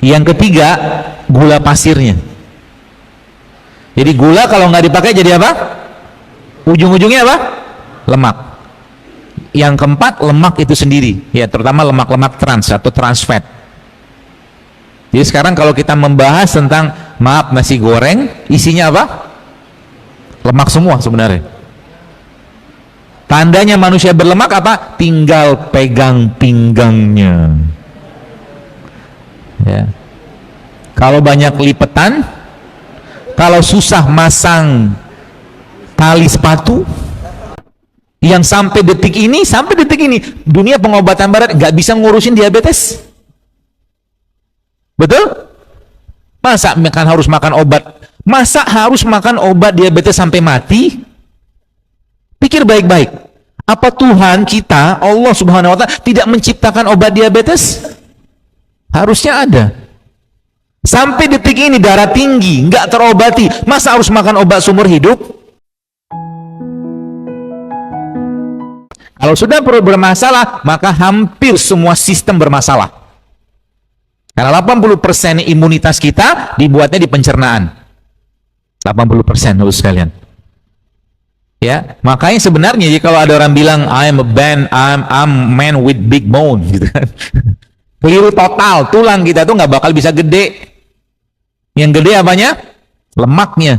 Yang ketiga, gula pasirnya. Jadi gula kalau nggak dipakai jadi apa? Ujung-ujungnya apa? Lemak. Yang keempat, lemak itu sendiri, ya, terutama lemak-lemak trans atau trans fat. Jadi sekarang kalau kita membahas tentang, maaf, nasi goreng, isinya apa? Lemak semua sebenarnya. Tandanya manusia berlemak apa? Tinggal pegang pinggangnya. Ya. Kalau banyak lipetan, kalau susah masang tali sepatu, yang sampai detik ini dunia pengobatan barat nggak bisa ngurusin diabetes. Betul? Masa harus makan obat? Masa harus makan obat diabetes sampai mati? Pikir baik-baik. Apa Tuhan kita, Allah Subhanahu wa Ta'ala, tidak menciptakan obat diabetes? Harusnya ada. Sampai detik ini darah tinggi nggak terobati, masa harus makan obat seumur hidup? Kalau sudah bermasalah, maka hampir semua sistem bermasalah. Karena 80% imunitas kita dibuatnya di pencernaan. 80% harus sekalian. Ya, makanya sebenarnya kalau ada orang bilang I'm man with big bone gitu kan. Keliru total, tulang kita tuh nggak bakal bisa gede. Yang gede apanya? Lemaknya.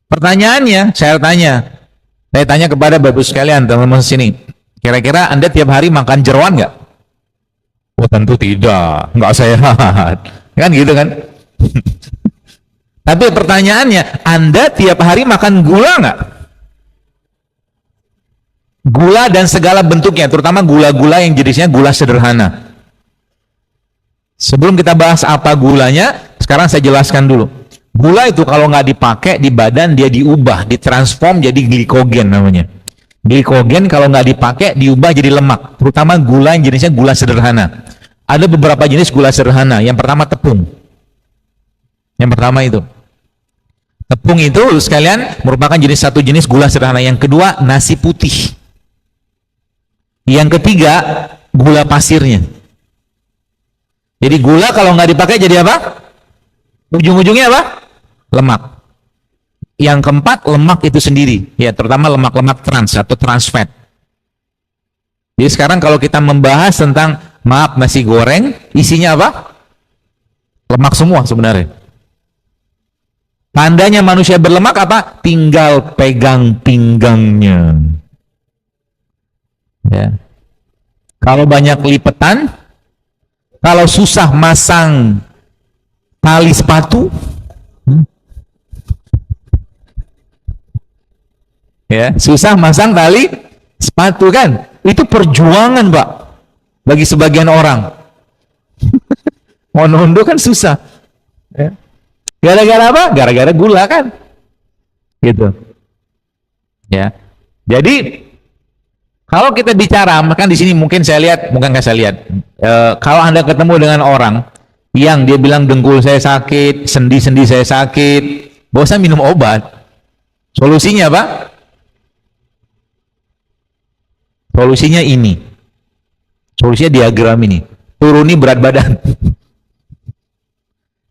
Pertanyaannya, saya tanya kepada Bapak sekalian, teman-teman sini, kira-kira Anda tiap hari makan jeroan nggak? Oh tentu tidak, nggak sehat, kan gitu kan? Tapi pertanyaannya, Anda tiap hari makan gula nggak? Gula dan segala bentuknya, terutama gula-gula yang jenisnya gula sederhana. Sebelum kita bahas apa gulanya, sekarang saya jelaskan dulu. Gula itu kalau nggak dipakai di badan, dia diubah, ditransform jadi glikogen namanya. Glikogen kalau nggak dipakai diubah jadi lemak, terutama gula yang jenisnya gula sederhana. Ada beberapa jenis gula sederhana. Yang pertama tepung. Yang pertama itu. Tepung itu sekalian merupakan satu jenis gula sederhana. Yang kedua nasi putih. Yang ketiga gula pasirnya. Jadi gula kalau nggak dipakai jadi apa? Ujung-ujungnya apa? Lemak. Yang keempat, lemak itu sendiri, ya, terutama lemak-lemak trans atau trans fat. Jadi sekarang kalau kita membahas tentang, maaf, nasi goreng, isinya apa? Lemak semua sebenarnya. Tandanya manusia berlemak apa? Tinggal pegang pinggangnya. Ya. Kalau banyak lipetan, kalau susah masang tali sepatu, ya, susah masang tali sepatu kan? Itu perjuangan, Pak, bagi sebagian orang. Mau nunduk kan susah. Ya. Gara-gara apa? Gara-gara gula kan? Gitu. Ya. Jadi kalau kita bicara, maka di sini mungkin saya lihat, kalau Anda ketemu dengan orang yang dia bilang dengkul saya sakit, sendi-sendi saya sakit, gak usah minum obat. Solusinya apa? Solusinya ini. Solusinya diagram ini. Turuni berat badan.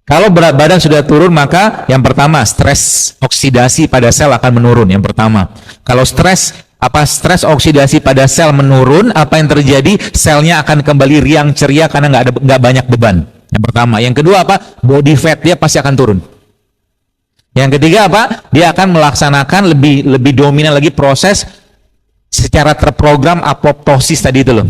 Kalau berat badan sudah turun, maka yang pertama, stres oksidasi pada sel akan menurun. Yang pertama. Kalau stres oksidasi pada sel menurun, apa yang terjadi? Selnya akan kembali riang ceria karena nggak banyak beban. Yang pertama. Yang kedua apa? Body fat dia pasti akan turun. Yang ketiga apa? Dia akan melaksanakan lebih dominan lagi proses secara terprogram apoptosis tadi itu loh.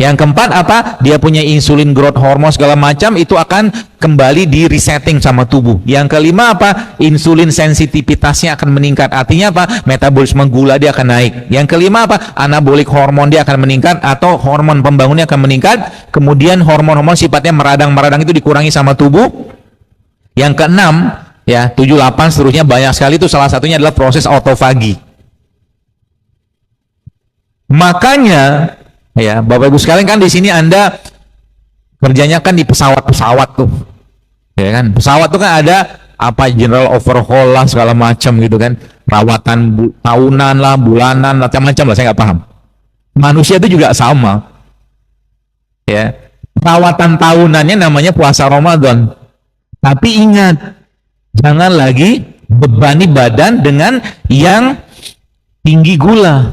Yang keempat apa? Dia punya insulin growth hormone segala macam, itu akan kembali di resetting sama tubuh. Yang kelima apa? Insulin sensitivitasnya akan meningkat. Artinya apa? Metabolisme gula dia akan naik. Yang kelima apa? Anabolic hormone dia akan meningkat atau hormon pembangunnya akan meningkat. Kemudian hormon-hormon sifatnya meradang-meradang itu dikurangi sama tubuh. Yang keenam, ya, 7, 8 seterusnya banyak sekali, itu salah satunya adalah proses autofagi. Makanya ya, Bapak Ibu sekalian, kan di sini Anda kerjanya kan di pesawat-pesawat tuh. Ya kan? Pesawat tuh kan ada apa, general overhaul lah segala macam gitu kan. Perawatan tahunan lah, bulanan, macam-macam lah, saya nggak paham. Manusia itu juga sama. Ya. perawatan tahunannya namanya puasa Ramadan. Tapi ingat, jangan lagi bebani badan dengan yang tinggi gula.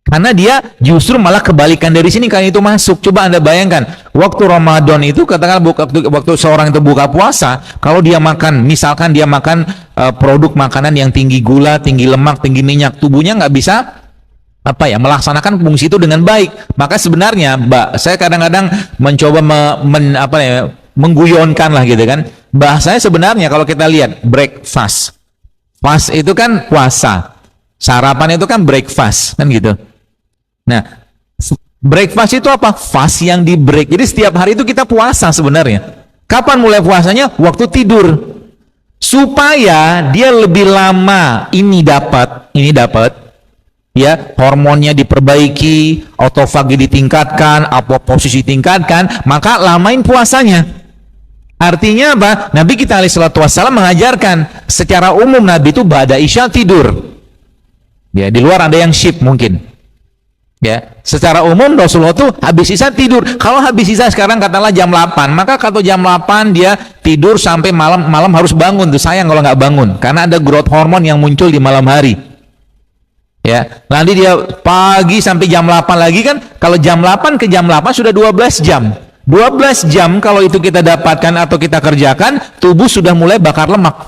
Karena dia justru malah kebalikan dari sini kan itu masuk. Coba Anda bayangkan, waktu Ramadan itu katakanlah waktu seorang itu buka puasa, kalau dia makan, misalkan dia makan produk makanan yang tinggi gula, tinggi lemak, tinggi minyak, tubuhnya nggak bisa melaksanakan fungsi itu dengan baik. Maka sebenarnya, Mbak, saya kadang-kadang mencoba mengguyonkan lah gitu kan. Bahasanya sebenarnya kalau kita lihat breakfast, fast itu kan puasa, sarapan itu kan breakfast kan gitu. Nah, breakfast itu apa? Fast yang di break. Jadi setiap hari itu kita puasa sebenarnya. Kapan mulai puasanya? Waktu tidur. Supaya dia lebih lama ini dapat ya, hormonnya diperbaiki, autofagi ditingkatkan, apoposisi ditingkatkan, maka lamain puasanya. Artinya apa? Nabi kita alaihissalam mengajarkan secara umum Nabi itu ba'da isya tidur. Ya, di luar ada yang shift mungkin. Ya, secara umum Rasulullah tuh habis isya tidur. Kalau habis isya sekarang katakanlah jam 8, maka kalau jam 8 dia tidur sampai malam harus bangun. Tuh sayang kalau nggak bangun, karena ada growth hormon yang muncul di malam hari. Ya, nanti dia pagi sampai jam 8 lagi kan. Kalau jam 8 ke jam 8 sudah 12 jam. 12 jam kalau itu kita dapatkan atau kita kerjakan, tubuh sudah mulai bakar lemak.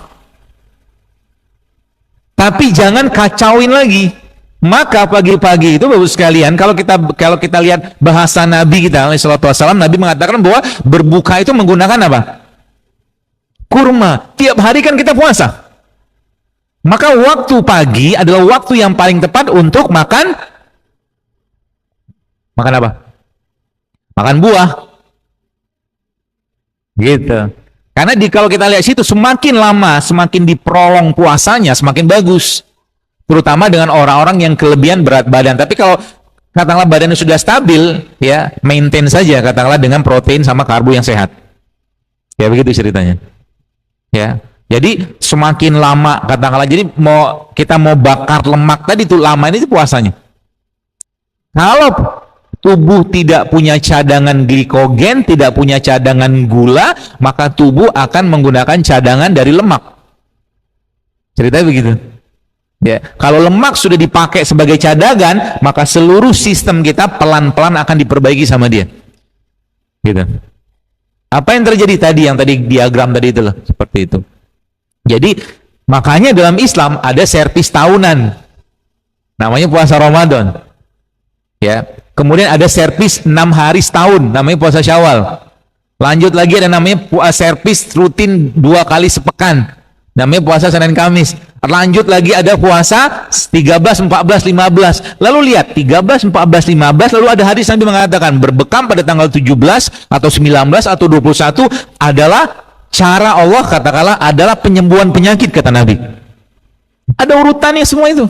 Tapi jangan kacauin lagi. Maka pagi-pagi itu bagus sekalian, kalau kita lihat bahasa Nabi kita alaihissalam, Nabi mengatakan bahwa berbuka itu menggunakan apa? Kurma. Tiap hari kan kita puasa. Maka waktu pagi adalah waktu yang paling tepat untuk makan apa? Makan buah. Gitu. Karena kalau kita lihat situ, semakin lama, semakin diprolong puasanya, semakin bagus. Terutama dengan orang-orang yang kelebihan berat badan. Tapi kalau katakanlah badannya sudah stabil, ya maintain saja katakanlah dengan protein sama karbo yang sehat. Ya begitu ceritanya. Ya. Jadi semakin lama katakanlah, jadi kita mau bakar lemak tadi itu lama ini puasanya. Kalau tubuh tidak punya cadangan glikogen, tidak punya cadangan gula, maka tubuh akan menggunakan cadangan dari lemak. Ceritanya begitu. Ya, kalau lemak sudah dipakai sebagai cadangan, maka seluruh sistem kita pelan-pelan akan diperbaiki sama dia. Gitu. Apa yang terjadi tadi, yang tadi diagram tadi itu loh, seperti itu. Jadi makanya dalam Islam ada servis tahunan, namanya puasa Ramadan. Ya, kemudian ada servis 6 hari setahun, namanya puasa Syawal. Lanjut lagi ada namanya servis rutin 2 kali sepekan, namanya puasa Senin Kamis. Lanjut lagi ada puasa 13, 14, 15. Lalu lihat 13, 14, 15, lalu ada hadis Nabi mengatakan berbekam pada tanggal 17 atau 19 atau 21 adalah cara Allah, katakanlah adalah penyembuhan penyakit, kata Nabi. Ada urutannya semua itu.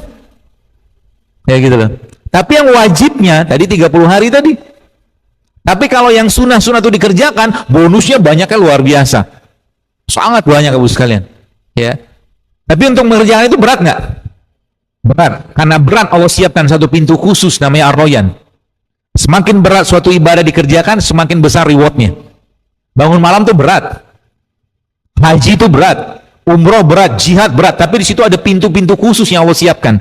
Ya gitu loh. Tapi yang wajibnya tadi 30 hari tadi. Tapi kalau yang sunnah-sunnah itu dikerjakan, bonusnya banyaknya luar biasa. Sangat banyak Ibu sekalian. Ya. Tapi untuk mengerjakan itu berat nggak? Berat. Karena berat Allah siapkan satu pintu khusus namanya Ar-Royan. Semakin berat suatu ibadah dikerjakan, semakin besar rewardnya. Bangun malam itu berat. Haji itu berat. Umroh berat, jihad berat. Tapi di situ ada pintu-pintu khusus yang Allah siapkan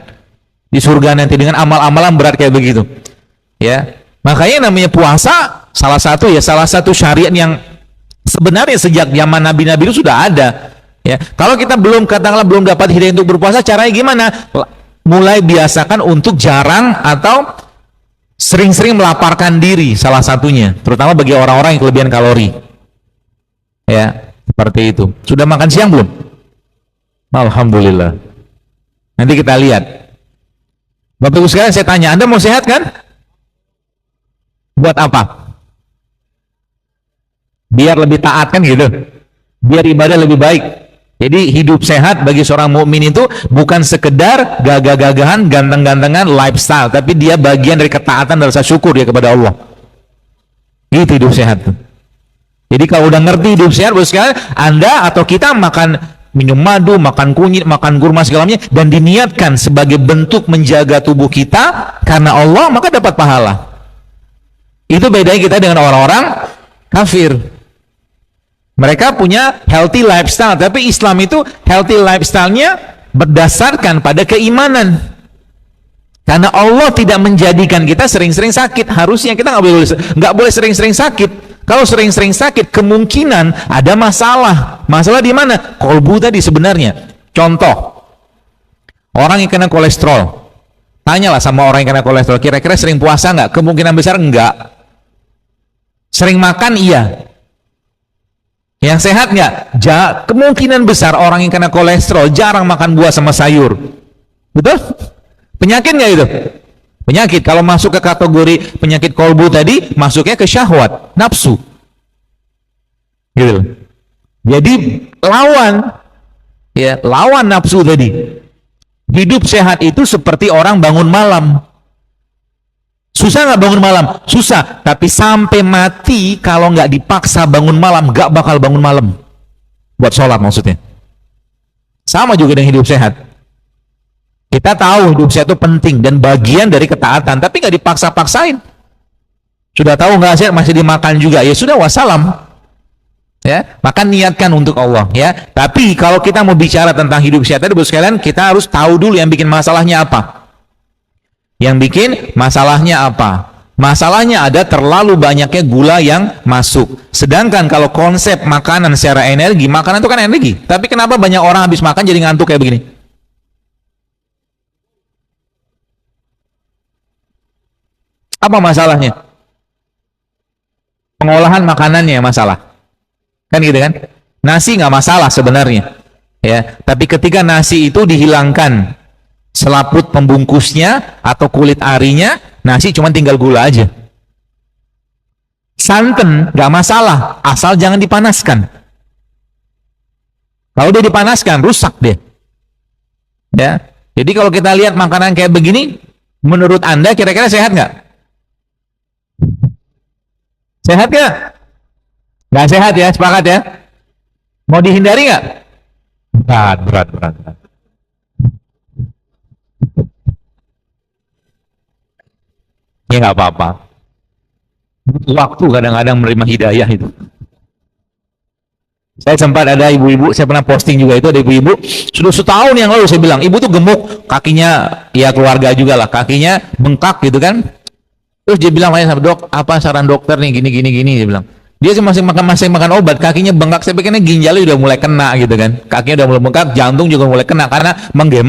di surga nanti dengan amal-amalan berat kayak begitu. Ya. Makanya namanya puasa salah satu syariat yang sebenarnya sejak zaman nabi-nabi itu sudah ada. Ya, kalau kita belum dapat hidayah untuk berpuasa, caranya gimana? Mulai biasakan untuk jarang atau sering-sering melaparkan diri, salah satunya, terutama bagi orang-orang yang kelebihan kalori. Ya, seperti itu. Sudah makan siang belum? Alhamdulillah. Nanti kita lihat. Bapak Ibu sekalian, saya tanya, Anda mau sehat kan? Buat apa? Biar lebih taat kan gitu. Biar ibadah lebih baik. Jadi hidup sehat bagi seorang mukmin itu bukan sekedar gagah-gagahan, ganteng-gantengan, lifestyle, tapi dia bagian dari ketaatan dan rasa syukur dia kepada Allah. Itu hidup sehat. Jadi kalau udah ngerti hidup sehat, bos sekalian, Anda atau kita makan minum madu, makan kunyit, makan kurma segalanya, dan diniatkan sebagai bentuk menjaga tubuh kita karena Allah, maka dapat pahala. Itu bedanya kita dengan orang-orang kafir. Mereka punya healthy lifestyle, tapi Islam itu healthy lifestyle-nya berdasarkan pada keimanan. Karena Allah tidak menjadikan kita sering-sering sakit. Harusnya kita nggak boleh sering-sering sakit. Kalau sering-sering sakit, kemungkinan ada masalah. Masalah di mana? Kolbu tadi sebenarnya. Contoh, orang yang kena kolesterol. Tanyalah sama orang yang kena kolesterol, kira-kira sering puasa nggak? Kemungkinan besar enggak. Sering makan iya. Yang sehat nggak? Kemungkinan besar orang yang kena kolesterol jarang makan buah sama sayur. Betul? Penyakit nggak itu? Penyakit. Kalau masuk ke kategori penyakit kolbu tadi, masuknya ke syahwat, nafsu. Gitu. Jadi lawan nafsu tadi. Hidup sehat itu seperti orang bangun malam. Susah nggak bangun malam? Susah. Tapi sampai mati kalau nggak dipaksa bangun malam, nggak bakal bangun malam. Buat sholat maksudnya. Sama juga dengan hidup sehat. Kita tahu hidup sehat itu penting dan bagian dari ketaatan, tapi nggak dipaksa-paksain. Sudah tahu nggak sehat masih dimakan juga, ya sudah wassalam. Ya, maka niatkan untuk Allah ya. Tapi kalau kita mau bicara tentang hidup sehat tadi, sekalian, kita harus tahu dulu yang bikin masalahnya apa. Yang bikin masalahnya apa? Masalahnya ada terlalu banyaknya gula yang masuk. Sedangkan kalau konsep makanan secara energi, makanan itu kan energi. Tapi kenapa banyak orang habis makan jadi ngantuk kayak begini? Apa masalahnya? Pengolahan makanannya masalah. Kan gitu kan? Nasi nggak masalah sebenarnya. Ya, tapi ketika nasi itu dihilangkan selaput pembungkusnya atau kulit arinya, nasi cuma tinggal gula aja. Santan nggak masalah, asal jangan dipanaskan. Kalau dia dipanaskan, rusak dia. Ya, jadi kalau kita lihat makanan kayak begini, menurut Anda kira-kira sehat nggak? Sehat nggak? Nggak sehat ya, sepakat ya? Mau dihindari nggak? Berat. Ya nggak apa-apa. Butuh waktu kadang-kadang menerima hidayah itu. Saya sempat ada ibu-ibu, saya pernah posting juga itu, ada ibu-ibu sudah setahun yang lalu saya bilang, ibu tuh gemuk, kakinya ya keluarga juga lah, kakinya bengkak gitu kan. Terus dia bilang, dok, apa saran dokter nih, gini, dia bilang. Dia masih makan obat, kakinya bengkak. Saya pikirnya ginjalnya udah mulai kena gitu kan, kakinya udah mulai bengkak, jantung juga mulai kena karena menggeh,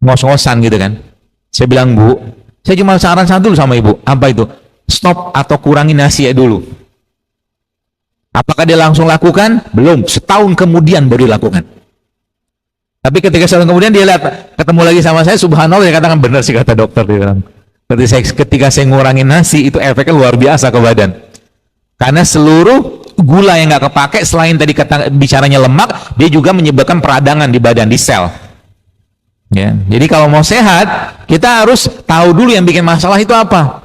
ngos-ngosan gitu kan. Saya bilang, Bu, saya cuma saran satu sama ibu, apa itu? Stop atau kurangi nasi ya dulu. Apakah dia langsung lakukan? Belum, setahun kemudian baru dilakukan. Tapi ketika setahun kemudian dia lihat, ketemu lagi sama saya, subhanallah, dia katakan benar sih kata dokter, dia bilang. Ketika saya ngurangin nasi, itu efeknya luar biasa ke badan. Karena seluruh gula yang nggak kepake, selain tadi bicaranya lemak, dia juga menyebabkan peradangan di badan, di sel. Ya, jadi kalau mau sehat, kita harus tahu dulu yang bikin masalah itu apa.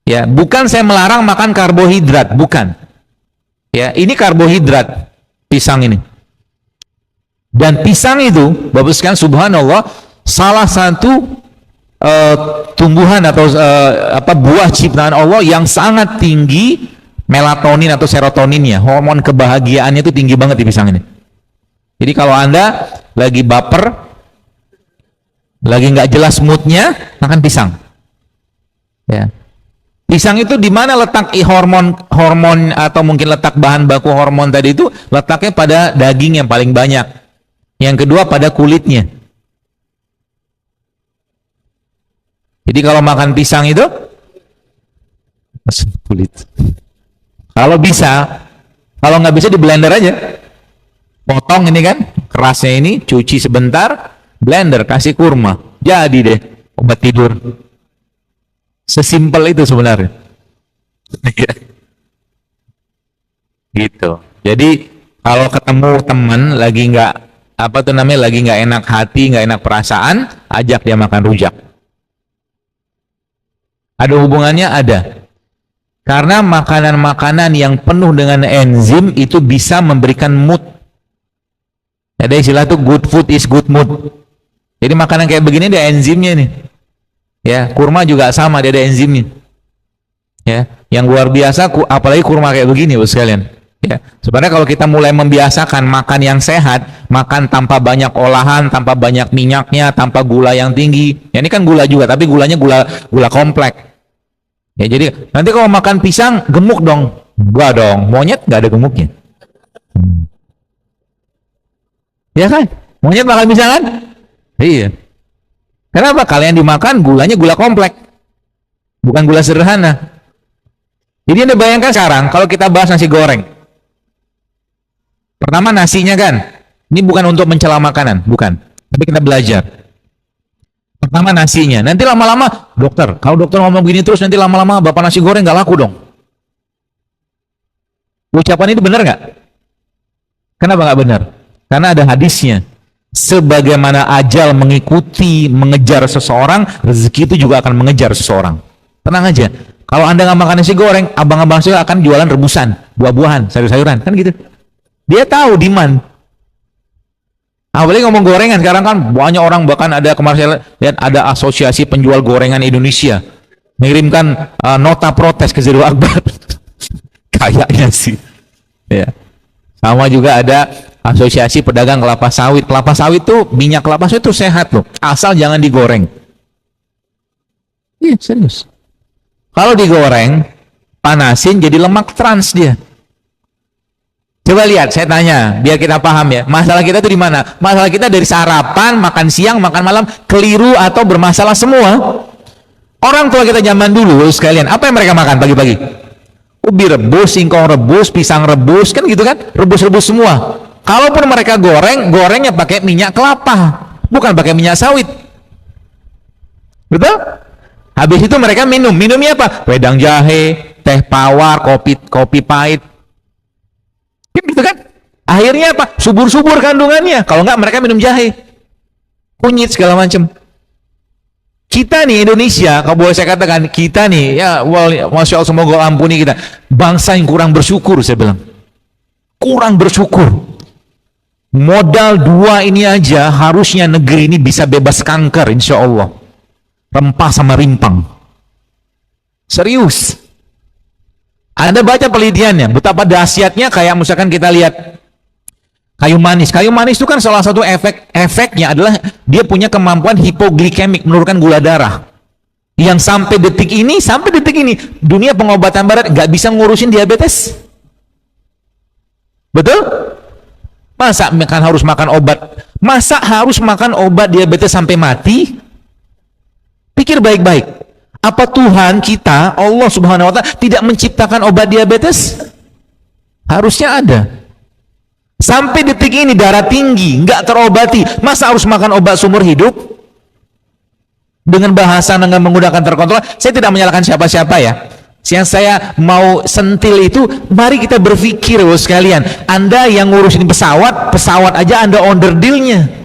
Ya, bukan saya melarang makan karbohidrat, bukan. Ya, ini karbohidrat, pisang ini. Dan pisang itu, Bapak sekalian, subhanallah, salah satu tumbuhan atau buah ciptaan Allah yang sangat tinggi melatonin atau serotoninnya, hormon kebahagiaannya itu tinggi banget di pisang ini. Jadi kalau Anda lagi baper, lagi nggak jelas moodnya, makan pisang. Ya. Pisang itu di mana letak hormon atau mungkin letak bahan baku hormon tadi itu, letaknya pada daging yang paling banyak. Yang kedua pada kulitnya. Jadi kalau makan pisang itu kulit. Kalau bisa, kalau nggak bisa di blender aja. Potong ini kan, kerasnya ini, cuci sebentar, blender, kasih kurma. Jadi deh, obat tidur. Sesimpel itu sebenarnya. Gitu. Jadi kalau ketemu teman lagi nggak lagi nggak enak hati, nggak enak perasaan, ajak dia makan rujak. Ada hubungannya? Ada. Karena makanan-makanan yang penuh dengan enzim itu bisa memberikan mood. Ada istilah itu good food is good mood. Jadi makanan kayak begini ada enzimnya nih. Ya, kurma juga sama, dia ada enzimnya. Ya, yang luar biasa, apalagi kurma kayak begini, Bos sekalian. Ya, sebenarnya kalau kita mulai membiasakan makan yang sehat, makan tanpa banyak olahan, tanpa banyak minyaknya, tanpa gula yang tinggi. Ya, ini kan gula juga, tapi gulanya gula kompleks. Ya, jadi nanti kalau makan pisang gemuk dong. Enggak dong, monyet nggak ada gemuknya. Ya kan? Monyet makan pisang kan? Iya. Kenapa? Kalian dimakan gulanya gula kompleks, bukan gula sederhana. Jadi Anda bayangkan sekarang, kalau kita bahas nasi goreng. Pertama nasinya kan, ini bukan untuk mencela makanan, bukan. Tapi kita belajar. Pertama nasinya, nanti lama-lama, dokter, kalau dokter ngomong gini terus, nanti lama-lama bapak nasi goreng nggak laku dong. Ucapan itu benar nggak? Kenapa nggak benar? Karena ada hadisnya. Sebagaimana ajal mengikuti, mengejar seseorang, rezeki itu juga akan mengejar seseorang. Tenang aja. Kalau Anda nggak makan nasi goreng, abang-abang saya akan jualan rebusan, buah-buahan, sayur-sayuran, kan gitu. Dia tahu demand. Apalagi ngomong gorengan, sekarang kan banyak orang, bahkan ada kemarin lihat ada asosiasi penjual gorengan Indonesia mengirimkan nota protes ke Zero Akbar. Kayaknya sih. Ya. Sama juga ada asosiasi pedagang kelapa sawit. Kelapa sawit tuh, minyak kelapa sawit tuh sehat loh, asal jangan digoreng. Iya, serius. Kalau digoreng, panasin jadi lemak trans dia. Coba lihat, saya tanya, biar kita paham ya. Masalah kita tuh di mana? Masalah kita dari sarapan, makan siang, makan malam, keliru atau bermasalah semua. Orang tua kita zaman dulu sekalian, apa yang mereka makan pagi-pagi? Ubi rebus, singkong rebus, pisang rebus, kan gitu kan? Rebus-rebus semua. Kalaupun mereka goreng, gorengnya pakai minyak kelapa, bukan pakai minyak sawit. Betul? Habis itu mereka minum. Minumnya apa? Wedang jahe, teh pawar, kopi pahit. Gitu kan? Akhirnya apa? Subur-subur kandungannya. Kalau enggak mereka minum jahe, kunyit segala macam. Kita nih Indonesia, kalau boleh saya katakan, kita nih ya, Masya Allah, semoga ampuni kita, bangsa yang kurang bersyukur. Saya bilang kurang bersyukur. Modal dua ini aja harusnya negeri ini bisa bebas kanker, insya Allah. Rempah sama rimpang. Serius. Anda baca penelitiannya, betapa dahsyatnya. Kayak misalkan kita lihat kayu manis. Kayu manis itu kan salah satu efeknya adalah dia punya kemampuan hipoglikemik, menurunkan gula darah. Yang sampai detik ini dunia pengobatan barat nggak bisa ngurusin diabetes. Betul? Masa harus makan obat? Masa harus makan obat diabetes sampai mati? Pikir baik-baik. Apa Tuhan kita, Allah Subhanahu wa Ta'ala, tidak menciptakan obat diabetes? Harusnya ada. Sampai detik ini darah tinggi, nggak terobati. Masa harus makan obat seumur hidup? Dengan bahasa dengan menggunakan terkontrol. Saya tidak menyalahkan siapa-siapa ya. Yang saya mau sentil itu, mari kita berpikir sekalian. Anda yang ngurusin pesawat aja Anda onderdilnya.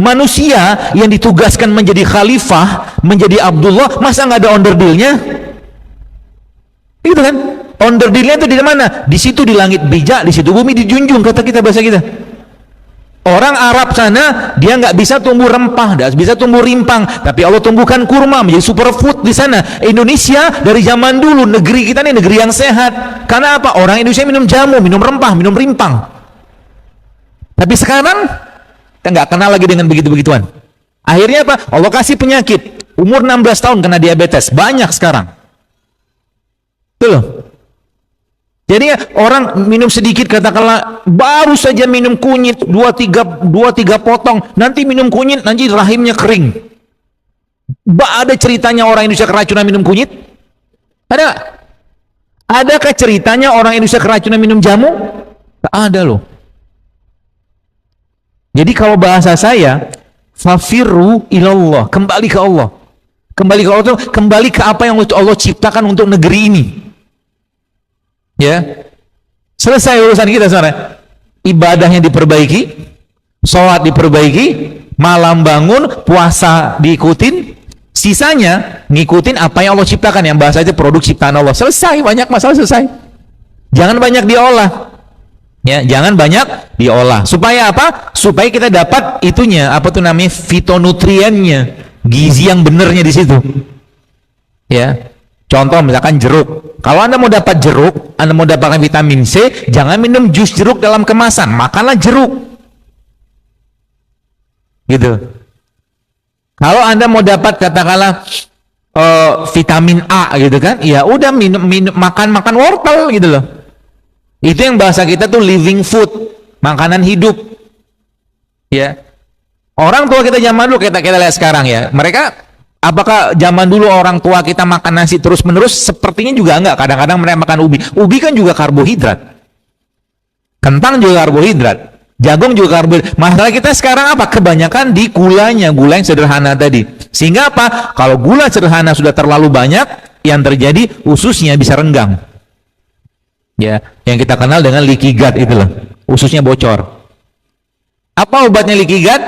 Manusia yang ditugaskan menjadi khalifah, menjadi Abdullah, masa nggak ada onderdilnya? Gitu kan? Onderdilnya itu di mana? Di situ di langit bijak, di situ bumi dijunjung, kata kita bahasa kita. Orang Arab sana dia nggak bisa tumbuh rempah, nggak bisa tumbuh rimpang, tapi Allah tumbuhkan kurma menjadi superfood di sana. Indonesia dari zaman dulu negeri kita nih negeri yang sehat. Karena apa? Orang Indonesia minum jamu, minum rempah, minum rimpang. Tapi sekarang kita nggak kenal lagi dengan begitu-begituan. Akhirnya apa? Allah kasih penyakit. Umur 16 tahun kena diabetes. Banyak sekarang. Itu loh. Jadi orang minum sedikit, katakanlah baru saja minum kunyit 2-3 potong, nanti minum kunyit, nanti rahimnya kering. Ada ceritanya orang Indonesia keracunan minum kunyit? Ada? Adakah ceritanya orang Indonesia keracunan minum jamu? Tak ada loh. Jadi kalau bahasa saya, fafirru ilallah, kembali ke Allah. Kembali ke Allah itu kembali ke apa yang Allah ciptakan untuk negeri ini. Ya. Selesai urusan kita sebenarnya. Ibadahnya diperbaiki, sholat diperbaiki, malam bangun, puasa diikutin, sisanya ngikutin apa yang Allah ciptakan, yang bahasa itu produk ciptaan Allah. Selesai, banyak masalah selesai. Jangan banyak diolah. Ya, jangan banyak diolah. Supaya apa? Supaya kita dapat itunya, apa tuh namanya, fitonutriennya, gizi yang benernya di situ. Ya, Contoh misalkan jeruk. Kalau Anda mau dapat jeruk, Anda mau dapatkan vitamin C, jangan minum jus jeruk dalam kemasan, makanlah jeruk. Gitu. Kalau Anda mau dapat katakanlah vitamin A gitu kan, ya udah makan wortel gitu loh. Itu yang bahasa kita tuh living food, makanan hidup. Ya. Orang tua kita zaman dulu, kita lihat sekarang ya. Mereka, apakah zaman dulu orang tua kita makan nasi terus-menerus? Sepertinya juga enggak. Kadang-kadang mereka makan ubi. Ubi kan juga karbohidrat. Kentang juga karbohidrat. Jagung juga karbohidrat. Masalah kita sekarang apa? Kebanyakan di gulanya, gula yang sederhana tadi. Sehingga apa? Kalau gula sederhana sudah terlalu banyak, yang terjadi ususnya bisa renggang. Ya, yang kita kenal dengan leaky gut itu loh. Ususnya bocor. Apa obatnya leaky gut?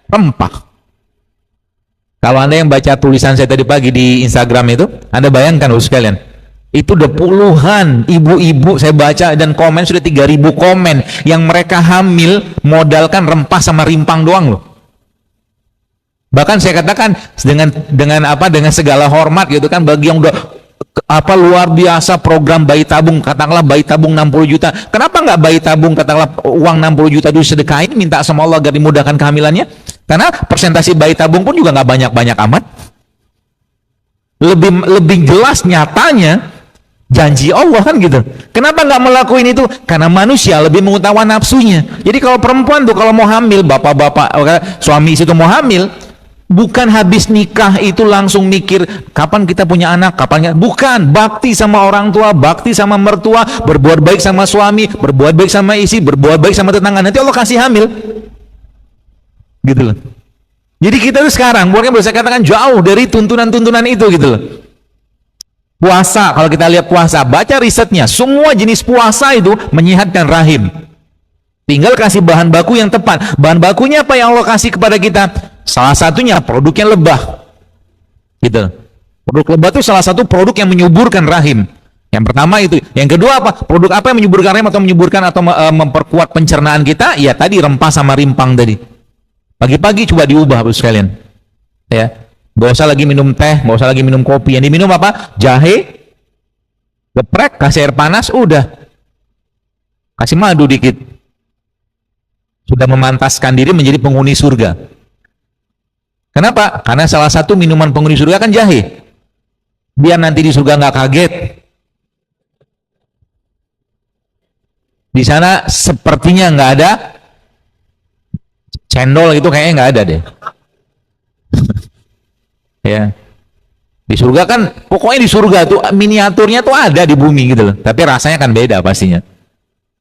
Rempah. Kalau Anda yang baca tulisan saya tadi pagi di Instagram itu, Anda bayangkan sekalian, itu udah puluhan ibu-ibu saya baca dan komen sudah 3.000 komen yang mereka hamil modalkan rempah sama rimpang doang loh. Bahkan saya katakan dengan segala hormat gitu kan, bagi yang udah luar biasa program bayi tabung, katakanlah bayi tabung 60 juta. Kenapa nggak bayi tabung katakanlah uang 60 juta dulu sedekahin, minta sama Allah agar dimudahkan kehamilannya? Karena persentase bayi tabung pun juga nggak banyak-banyak amat. Lebih jelas nyatanya janji Allah kan gitu. Kenapa nggak melakukan itu? Karena manusia lebih mengutamakan nafsunya. Jadi kalau perempuan tuh kalau mau hamil, bapak-bapak suami itu mau hamil, bukan habis nikah itu langsung mikir kapan kita punya anak, bukan. Bakti sama orang tua, bakti sama mertua, berbuat baik sama suami, berbuat baik sama istri, berbuat baik sama tetangga, nanti Allah kasih hamil. Gitu loh. Jadi kita tuh sekarang bukan bisa katakan jauh dari tuntunan-tuntunan itu gitu loh. Puasa, kalau kita lihat puasa, baca risetnya, semua jenis puasa itu menyehatkan rahim. Tinggal kasih bahan baku yang tepat. Bahan bakunya apa yang Allah kasih kepada kita? Salah satunya produknya lebah. Gitu. Produk lebah itu salah satu produk yang menyuburkan rahim. Yang pertama itu. Yang kedua apa? Produk apa yang menyuburkan rahim atau menyuburkan atau memperkuat pencernaan kita? Ya tadi rempah sama rimpang tadi. Pagi-pagi coba diubah Bapak sekalian. Ya. Gak usah lagi minum teh, gak usah lagi minum kopi. Yang diminum apa? Jahe, geprek, kasih air panas, udah. Kasih madu dikit. Sudah memantaskan diri menjadi penghuni surga. Kenapa? Karena salah satu minuman penghuni surga kan jahe. Biar nanti di surga nggak kaget. Di sana sepertinya nggak ada cendol, itu kayaknya nggak ada deh. Ya. Di surga kan, pokoknya di surga tuh miniaturnya tuh ada di bumi gitu loh. Tapi rasanya kan beda pastinya.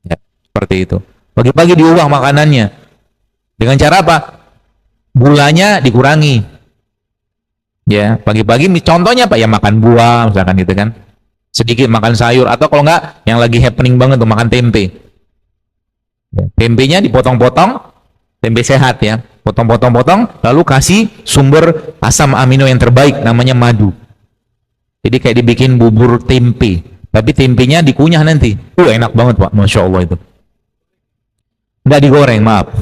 Ya, seperti itu. Pagi-pagi diubah makanannya. Dengan cara apa? Gulanya dikurangi. Ya, pagi-pagi contohnya apa? Ya makan buah misalkan gitu kan. Sedikit makan sayur, atau kalau enggak yang lagi happening banget tuh makan tempe. Ya, tempenya dipotong-potong, tempe sehat ya. Potong-potong-potong, lalu kasih sumber asam amino yang terbaik, namanya madu. Jadi kayak dibikin bubur tempe, tapi tempenya dikunyah nanti. Enak banget Pak, Masya Allah itu. Nggak digoreng, maaf.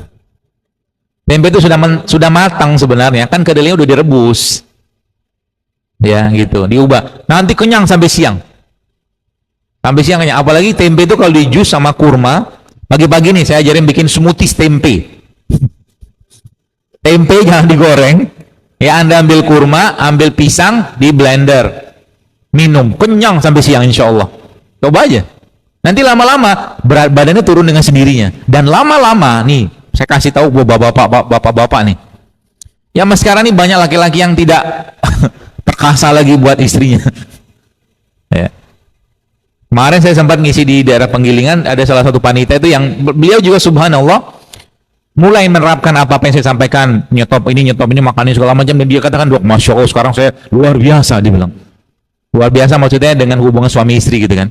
Tempe itu sudah matang sebenarnya, kan kedelainya udah direbus. Ya gitu, diubah. Nanti kenyang sampai siang. Sampai siang kenyang. Apalagi tempe itu kalau di jus sama kurma, pagi-pagi nih saya ajarin bikin smoothies tempe. Tempe jangan digoreng. Ya Anda ambil kurma, ambil pisang, di blender. Minum, kenyang sampai siang insya Allah. Coba aja. Nanti lama-lama berat badannya turun dengan sendirinya. Dan lama-lama nih, saya kasih tahu buat bapak-bapak nih. Ya mas sekarang nih banyak laki-laki yang tidak perkasa lagi buat istrinya. Ya. Kemarin saya sempat ngisi di daerah Penggilingan, ada salah satu panitia itu yang beliau juga subhanallah mulai menerapkan apa yang saya sampaikan, nyetop ini makannya segala macam, dan dia katakan, "Dok, Masya Allah sekarang saya luar biasa," dia bilang. Luar biasa maksudnya dengan hubungan suami istri gitu kan.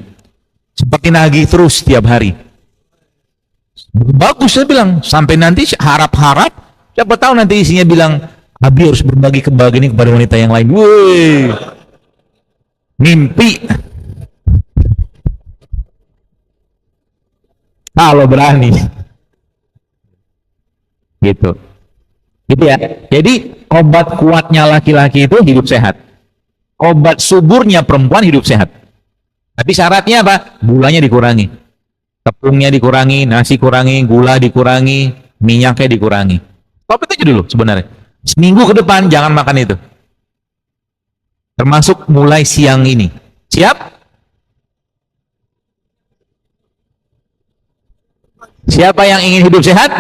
Seperti nagih terus tiap hari. Bagus saya bilang, sampai nanti harap-harap siapa tahu nanti isinya bilang, "Abi harus berbagi kebahagiaan ini kepada wanita yang lain." Woi. Mimpi. Kalau berani. Gitu. Gitu ya. Jadi obat kuatnya laki-laki itu hidup sehat. obat suburnya perempuan hidup sehat. Tapi syaratnya apa? Gulanya dikurangi, tepungnya dikurangi, nasi kurangi, gula dikurangi, minyaknya dikurangi. Stop itu aja dulu sebenarnya. Seminggu ke depan jangan makan itu. Termasuk mulai siang ini. Siap? Siapa yang ingin hidup sehat?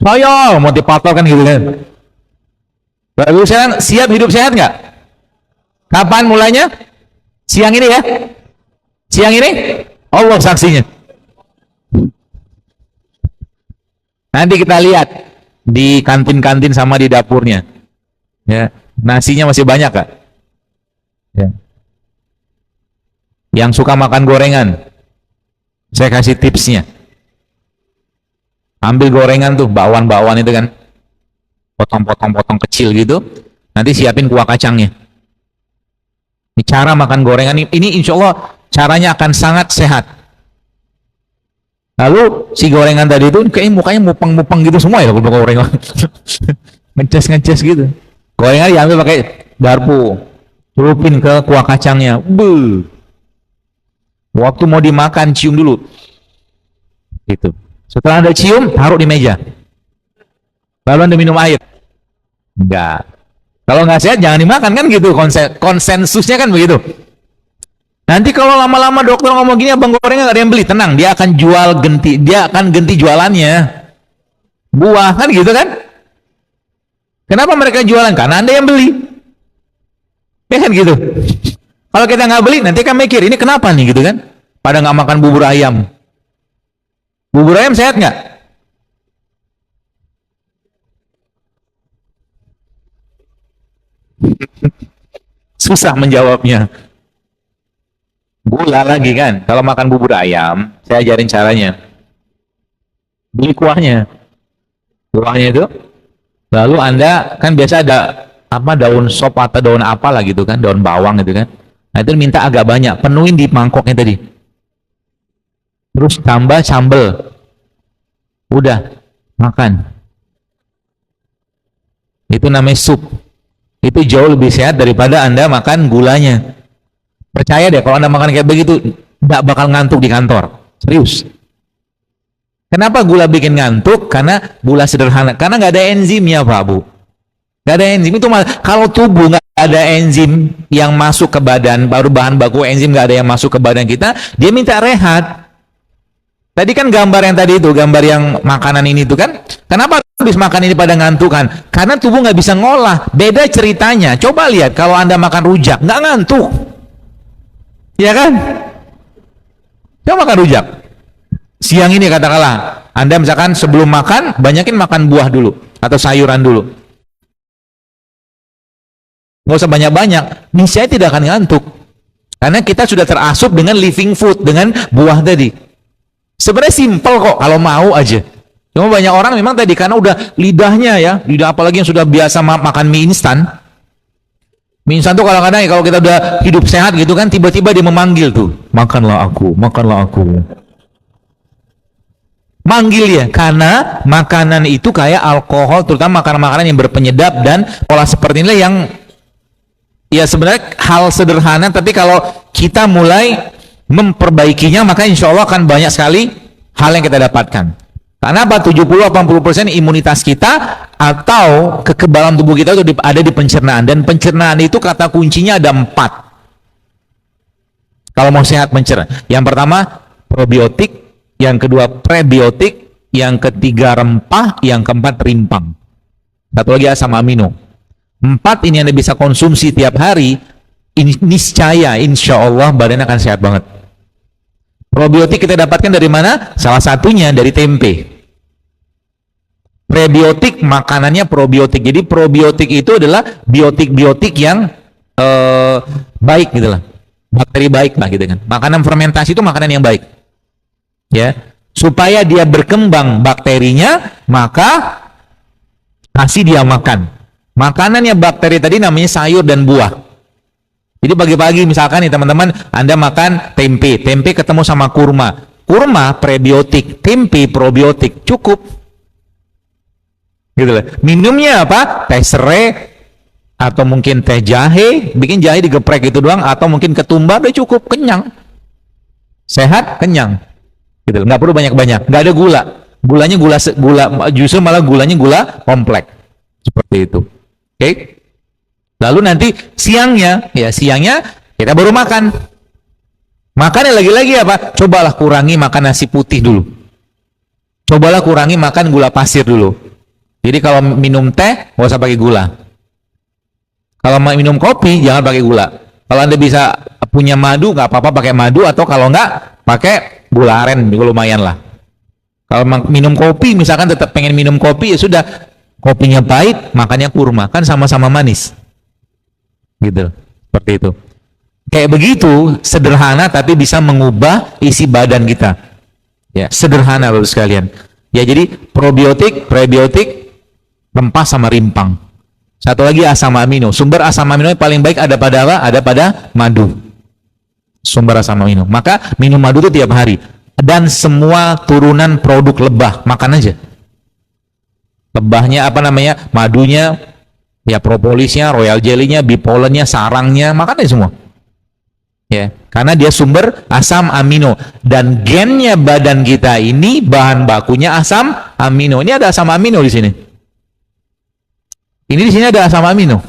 Saya motivator kan gitu kan. Baru sekarang siap hidup sehat nggak? Kapan mulainya? Siang ini ya? Siang ini? Allah saksinya. Nanti kita lihat di kantin-kantin sama di dapurnya. Ya, nasinya masih banyak kak. Ya. Yang suka makan gorengan, saya kasih tipsnya. Ambil gorengan tuh, bakwan-bakwan itu kan, potong-potong kecil gitu. Nanti siapin kuah kacangnya. Ini cara makan gorengan ini insya Allah caranya akan sangat sehat. Lalu si gorengan tadi itu kayaknya mukanya mupeng-mupeng gitu semua ya kalau gorengan. Ngeces gitu. Gorengan diambil pakai garpu, celupin ke kuah kacangnya. Waktu mau dimakan cium dulu. Gitu. Setelah Anda cium, taruh di meja. Lalu Anda minum air. Enggak. Kalau nggak sehat jangan dimakan kan gitu. Konsensusnya kan begitu. Nanti kalau lama-lama dokter ngomong gini, abang gorengan nggak ada yang beli, tenang, dia akan ganti jualannya. Buah kan gitu kan? Kenapa mereka jualan? Karena Anda yang beli. Ya kan gitu. Kalau kita nggak beli, nanti kan mikir ini kenapa nih gitu kan? Pada nggak makan bubur ayam. Bubur ayam sehat nggak? Susah menjawabnya. Gula lagi kan. Kalau makan bubur ayam, saya ajarin caranya. Beli kuahnya. Kuahnya itu. Lalu Anda kan biasa ada apa daun sop atau daun apa lah gitu kan, daun bawang gitu kan. Nah itu minta agak banyak, penuhin di mangkoknya tadi. Terus tambah sambal. Udah, makan. Itu namanya sup. Itu jauh lebih sehat daripada Anda makan gulanya. Percaya deh, kalau Anda makan kayak begitu, nggak bakal ngantuk di kantor. Serius. Kenapa gula bikin ngantuk? Karena gula sederhana. Karena nggak ada enzimnya, Pak Bu. Nggak ada enzim. Itu kalau tubuh nggak ada enzim yang masuk ke badan, baru bahan baku enzim nggak ada yang masuk ke badan kita, dia minta rehat. Tadi kan gambar yang tadi itu, gambar yang makanan ini itu kan, kenapa habis makan ini pada ngantuk kan? Karena tubuh nggak bisa ngolah. Beda ceritanya. Coba lihat kalau Anda makan rujak, nggak ngantuk. Ya kan? Coba makan rujak. Siang ini katakanlah, Anda misalkan sebelum makan, banyakin makan buah dulu, atau sayuran dulu. Nggak usah banyak-banyak, niscaya tidak akan ngantuk. Karena kita sudah terasup dengan living food, dengan buah tadi. Sebenarnya simpel kok kalau mau aja. Cuma banyak orang memang tadi karena udah lidahnya ya, lidah apalagi yang sudah biasa makan mie instan. Mie instan tuh kadang-kadang ya, kalau kita udah hidup sehat gitu kan, tiba-tiba dia memanggil tuh, makanlah aku, makanlah aku. Manggil ya, karena makanan itu kayak alkohol, terutama makanan-makanan yang berpenyedap dan pola seperti inilah yang ya sebenarnya hal sederhana, tapi kalau kita mulai memperbaikinya maka insya Allah akan banyak sekali hal yang kita dapatkan. Karena apa? 70-80% imunitas kita atau kekebalan tubuh kita itu ada di pencernaan, dan pencernaan itu kata kuncinya ada 4 kalau mau sehat mencerna. Yang pertama probiotik, yang kedua prebiotik, yang ketiga rempah, yang keempat rimpang, satu lagi asam amino. 4 ini Anda bisa konsumsi tiap hari, niscaya insya Allah badan akan sehat banget. Probiotik kita dapatkan dari mana? Salah satunya dari tempe. Prebiotik makanannya probiotik. Jadi probiotik itu adalah biotik-biotik yang baik gitu lah. Bakteri baik lah gitu kan. Makanan fermentasi itu makanan yang baik. Ya, supaya dia berkembang bakterinya, maka kasih dia makan. Makanannya bakteri tadi namanya sayur dan buah. Jadi pagi-pagi misalkan nih teman-teman, Anda makan tempe, tempe ketemu sama kurma, kurma prebiotik, tempe probiotik, cukup. Gitu lah. Minumnya apa? Teh serai, atau mungkin teh jahe, bikin jahe digeprek itu doang, atau mungkin ketumbar, udah cukup, kenyang, sehat, kenyang, gitu. Nggak perlu banyak-banyak, nggak ada gula, gulanya gula, justru malah gulanya gula kompleks, seperti itu. Oke. Lalu nanti siangnya kita baru makan. Makannya lagi-lagi apa? Cobalah kurangi makan nasi putih dulu. Cobalah kurangi makan gula pasir dulu. Jadi kalau minum teh, nggak usah pakai gula. Kalau mau minum kopi, jangan pakai gula. Kalau Anda bisa punya madu, nggak apa-apa pakai madu, atau kalau nggak, pakai gula aren, juga lumayan lah. Kalau minum kopi, misalkan tetap pengen minum kopi, ya sudah, kopinya pahit, makannya kurma, kan sama-sama manis. Gitu, seperti itu. Kayak begitu, sederhana tapi bisa mengubah isi badan kita. Ya, sederhana Bapak sekalian. Ya, jadi probiotik, prebiotik, rempah sama rimpang. Satu lagi asam amino. Sumber asam amino yang paling baik ada pada apa? Ada pada madu. Sumber asam amino. Maka minum madu itu tiap hari. Dan semua turunan produk lebah, makan aja. Lebahnya apa namanya? Madunya, ya propolisnya, royal jelly-nya, bipolennya, sarangnya, makan aja semua. Ya, karena dia sumber asam amino, dan gennya badan kita ini bahan bakunya asam amino. Ini ada asam amino di sini. Ini di sini ada asam amino.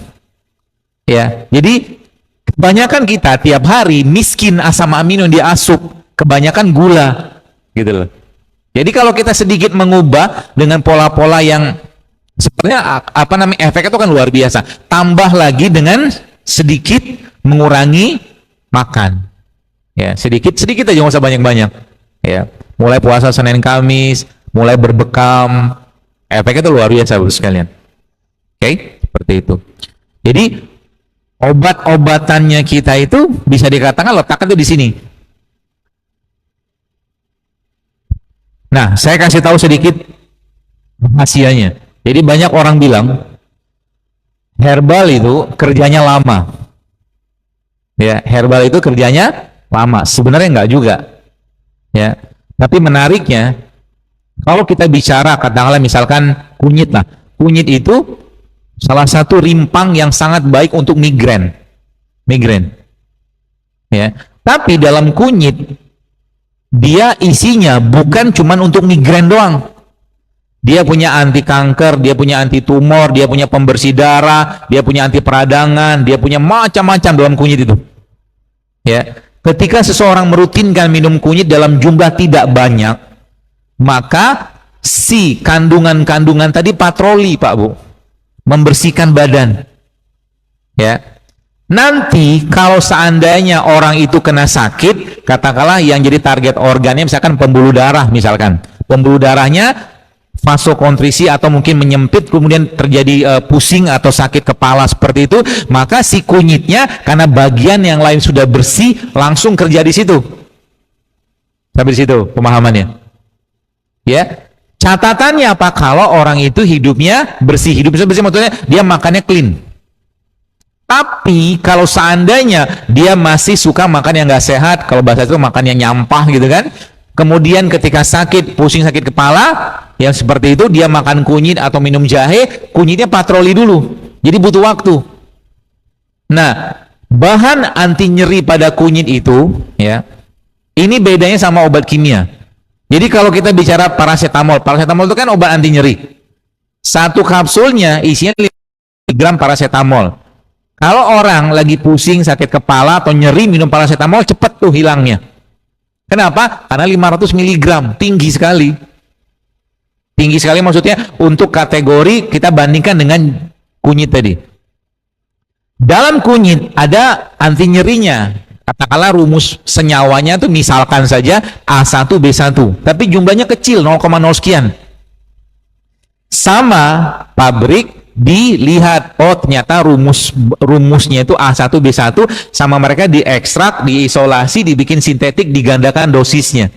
Ya, jadi kebanyakan kita tiap hari miskin asam amino yang diasup, kebanyakan gula, gitu loh. Jadi kalau kita sedikit mengubah dengan pola-pola yang sebenarnya apa namanya, efeknya itu kan luar biasa. Tambah lagi dengan sedikit mengurangi makan. Ya, sedikit-sedikit aja, nggak usah banyak-banyak. Ya, mulai puasa Senin Kamis, mulai berbekam, efeknya itu luar biasa Bapak sekalian. Oke, seperti itu. Jadi obat-obatannya kita itu bisa dikatakan letaknya itu di sini. Nah, saya kasih tahu sedikit rahasianya. Jadi banyak orang bilang herbal itu kerjanya lama. Ya, herbal itu kerjanya lama. Sebenarnya enggak juga. Ya, tapi menariknya kalau kita bicara katakanlah misalkan kunyit lah. Kunyit itu salah satu rimpang yang sangat baik untuk migrain. Ya. Tapi dalam kunyit dia isinya bukan cuma untuk migrain doang. Dia punya anti kanker, dia punya anti tumor, dia punya pembersih darah, dia punya anti peradangan, dia punya macam-macam dalam kunyit itu. Ya. Ketika seseorang merutinkan minum kunyit dalam jumlah tidak banyak, maka si kandungan-kandungan tadi patroli, Pak Bu, membersihkan badan. Ya. Nanti kalau seandainya orang itu kena sakit, katakanlah yang jadi target organnya misalkan pembuluh darah, misalkan pembuluh darahnya vasokonstriksi atau mungkin menyempit, kemudian terjadi pusing atau sakit kepala seperti itu, maka si kunyitnya karena bagian yang lain sudah bersih langsung kerja di situ. Sampai di situ pemahamannya. Ya. Catatannya apa? Kalau orang itu hidupnya bersih, bersih maksudnya dia makannya clean. Tapi kalau seandainya dia masih suka makan yang nggak sehat, kalau bahasa itu makan yang nyampah gitu kan, kemudian ketika sakit, pusing sakit kepala, yang seperti itu dia makan kunyit atau minum jahe, kunyitnya patroli dulu, jadi butuh waktu. Nah, bahan anti nyeri pada kunyit itu, ya, ini bedanya sama obat kimia. Jadi kalau kita bicara paracetamol, paracetamol itu kan obat anti nyeri. Satu kapsulnya isinya 5 gram paracetamol. Kalau orang lagi pusing, sakit kepala atau nyeri minum paracetamol, cepat tuh hilangnya. Kenapa? Karena 500 mg, tinggi sekali. Tinggi sekali maksudnya untuk kategori kita bandingkan dengan kunyit tadi. Dalam kunyit ada anti nyerinya. Katakanlah rumus senyawanya tuh misalkan saja A1B1, tapi jumlahnya kecil 0,0 sekian. Sama pabrik dilihat, oh ternyata rumusnya itu A1B1, sama mereka diekstrak, diisolasi, dibikin sintetik, digandakan dosisnya.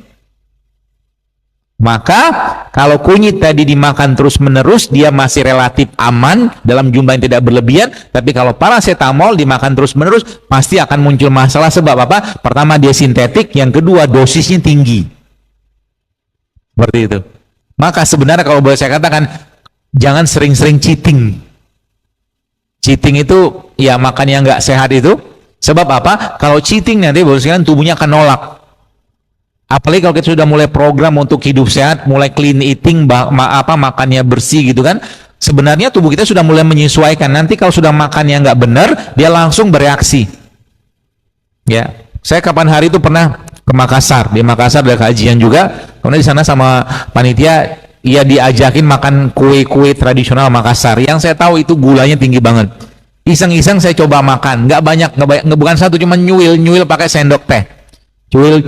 Maka kalau kunyit tadi dimakan terus-menerus dia masih relatif aman dalam jumlah yang tidak berlebihan, tapi kalau paracetamol dimakan terus-menerus pasti akan muncul masalah. Sebab apa? Pertama dia sintetik, yang kedua dosisnya tinggi. Seperti itu. Maka sebenarnya kalau boleh saya katakan, jangan sering-sering cheating. Cheating itu ya makan yang nggak sehat itu. Sebab apa? Kalau cheating nanti baru sekalian tubuhnya akan nolak. Apalagi kalau kita sudah mulai program untuk hidup sehat, mulai clean eating, makannya bersih gitu kan. Sebenarnya tubuh kita sudah mulai menyesuaikan. Nanti kalau sudah makannya nggak benar, dia langsung bereaksi. Ya, saya kapan hari itu pernah ke Makassar. Di Makassar ada kajian juga. Kemudian di sana sama panitia, ia diajakin makan kue-kue tradisional Makassar. Yang saya tahu itu gulanya tinggi banget. Iseng-iseng saya coba makan, nggak banyak, bukan satu, cuma nyuil pakai sendok teh, cuil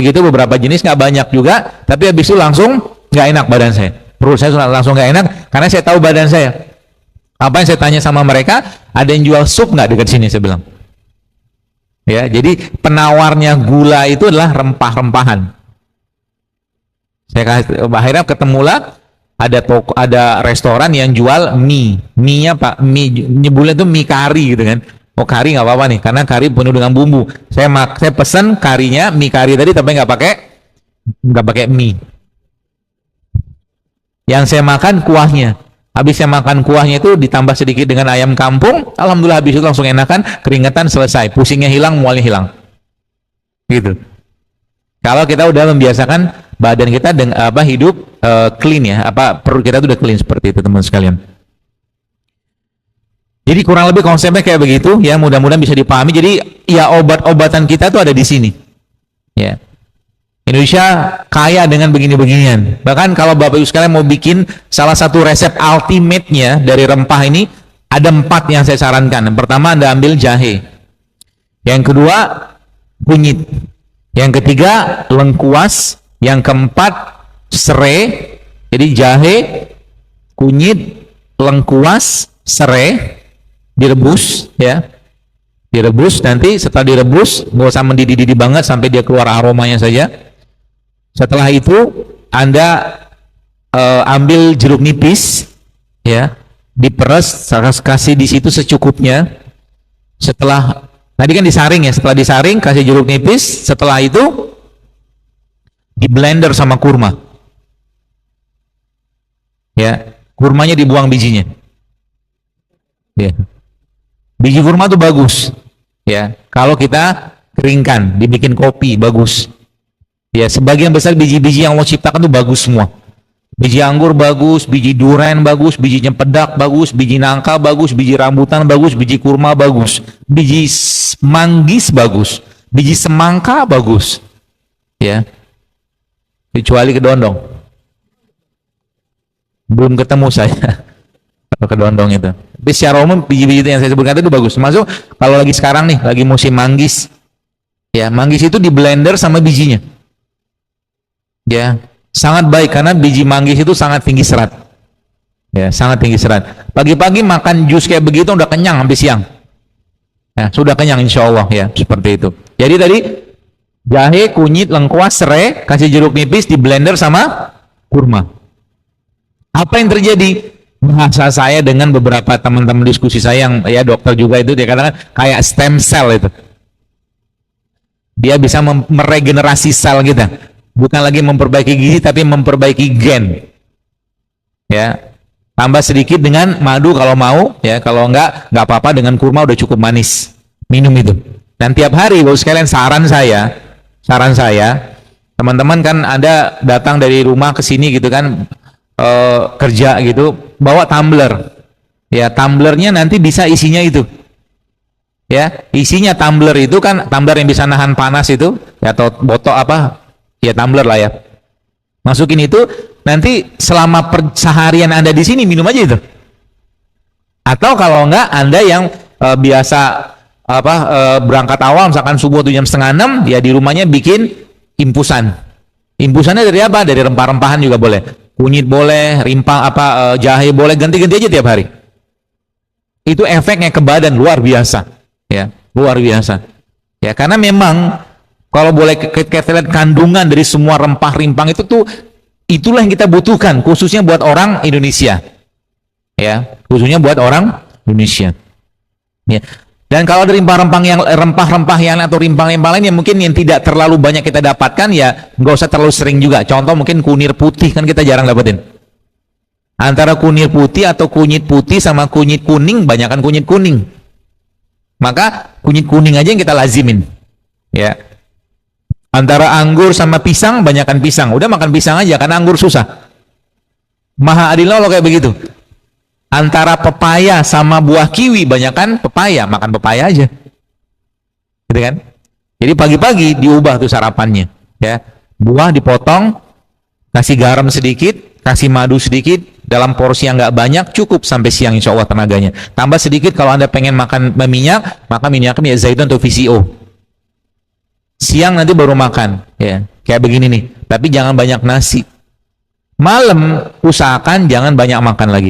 gitu, beberapa jenis, nggak banyak juga, tapi habis itu langsung nggak enak badan saya, perut saya langsung nggak enak, karena saya tahu badan saya. Apa yang saya tanya sama mereka, ada yang jual sup nggak dekat sini, saya bilang. Ya, jadi penawarnya gula itu adalah rempah-rempahan. Akhirnya ketemulah ada toko, ada restoran yang jual mie-nya Pak, mie nyebulnya tuh mie kari gitu kan. Oh, kari nggak apa-apa nih, karena kari penuh dengan bumbu. Saya pesan karinya, mie kari tadi, tapi nggak pakai mie. Yang saya makan kuahnya. Habis saya makan kuahnya itu ditambah sedikit dengan ayam kampung. Alhamdulillah habis itu langsung enakan, keringetan selesai, pusingnya hilang, mualnya hilang. Gitu. Kalau kita udah membiasakan badan kita dengan hidup clean ya, perut kita tuh udah clean seperti itu teman sekalian. Jadi kurang lebih konsepnya kayak begitu ya, mudah-mudahan bisa dipahami. Jadi ya obat-obatan kita tuh ada di sini. Ya. Indonesia kaya dengan begini-beginian. Bahkan kalau Bapak Ibu sekalian mau bikin salah satu resep ultimate-nya dari rempah ini, ada 4 yang saya sarankan. Yang pertama Anda ambil jahe. Yang kedua kunyit. Yang ketiga lengkuas. Yang keempat serai. Jadi jahe, kunyit, lengkuas, serai direbus ya. Direbus, nanti setelah direbus nggak usah mendidih-didih banget sampai dia keluar aromanya saja. Setelah itu Anda ambil jeruk nipis ya, diperes, kasih di situ secukupnya. Setelah tadi kan disaring ya, setelah disaring kasih jeruk nipis, setelah itu di blender sama kurma. Ya, kurmanya dibuang bijinya. Ya. Biji kurma tuh bagus. Ya, kalau kita keringkan, dibikin kopi bagus. Ya, sebagian besar biji-biji yang Allah ciptakan tuh bagus semua. Biji anggur bagus, biji durian bagus, biji cempedak bagus, biji nangka bagus, biji rambutan bagus, biji kurma bagus, biji manggis bagus, biji semangka bagus. Ya. Kecuali kedondong. Belum ketemu saya kedondong itu. Tapi secara umum biji-biji yang saya sebutkan itu bagus. Termasuk kalau lagi sekarang nih, lagi musim manggis. Ya, manggis itu di blender sama bijinya. Ya, sangat baik karena biji manggis itu sangat tinggi serat. Ya, sangat tinggi serat. Pagi-pagi makan jus kayak begitu udah kenyang sampai siang. Ya, sudah kenyang insya Allah ya, seperti itu. Jadi tadi jahe, kunyit, lengkuas, serai, kasih jeruk nipis di blender sama kurma. Apa yang terjadi? Bahasa saya dengan beberapa teman-teman diskusi saya yang ya dokter juga itu, dia katakan kayak stem cell itu. Dia bisa meregenerasi sel kita. Bukan lagi memperbaiki gizi tapi memperbaiki gen. Ya. Tambah sedikit dengan madu kalau mau, ya kalau enggak apa-apa, dengan kurma udah cukup manis. Minum itu. Dan tiap hari Bapak sekalian saran saya, teman-teman kan Anda datang dari rumah ke sini gitu kan, kerja gitu, bawa tumbler. Ya, tumblernya nanti bisa isinya itu. Ya, isinya tumbler itu kan tumbler yang bisa nahan panas itu, ya, atau botol apa? Ya tumbler lah ya. Masukin itu, nanti selama seharian Anda di sini minum aja itu. Atau kalau enggak Anda yang biasa berangkat awal misalkan subuh tuh jam 5:30, ya di rumahnya bikin impusan. Impusannya dari apa? Dari rempah-rempahan juga boleh. Kunyit boleh, jahe boleh, ganti-ganti aja tiap hari. Itu efeknya ke badan luar biasa. Ya, luar biasa. Ya, karena memang kalau boleh kita lihat kandungan dari semua rempah-rimpang itu tuh, itulah yang kita butuhkan khususnya buat orang Indonesia. Ya, khususnya buat orang Indonesia. Ya. Dan kalau dari rempah-rempah yang atau rimpang-rimpang lain yang mungkin yang tidak terlalu banyak kita dapatkan, ya nggak usah terlalu sering juga. Contoh mungkin kunir putih kan kita jarang dapetin. Antara kunyit putih atau kunyit putih sama kunyit kuning, banyakan kunyit kuning. Maka kunyit kuning aja yang kita lazimin. Ya. Antara anggur sama pisang, banyakan pisang. Udah makan pisang aja, karena anggur susah. Maha adil Allah kayak begitu. Antara pepaya sama buah kiwi, banyakan pepaya, makan pepaya aja. Gitu kan? Jadi pagi-pagi diubah tuh sarapannya. Ya. Buah dipotong, kasih garam sedikit, kasih madu sedikit, dalam porsi yang nggak banyak, cukup sampai siang insya Allah tenaganya. Tambah sedikit kalau Anda pengen makan minyak, maka minyaknya minyak zaitun atau VCO. Siang nanti baru makan, ya kayak begini nih. Tapi jangan banyak nasi. Malam usahakan jangan banyak makan lagi.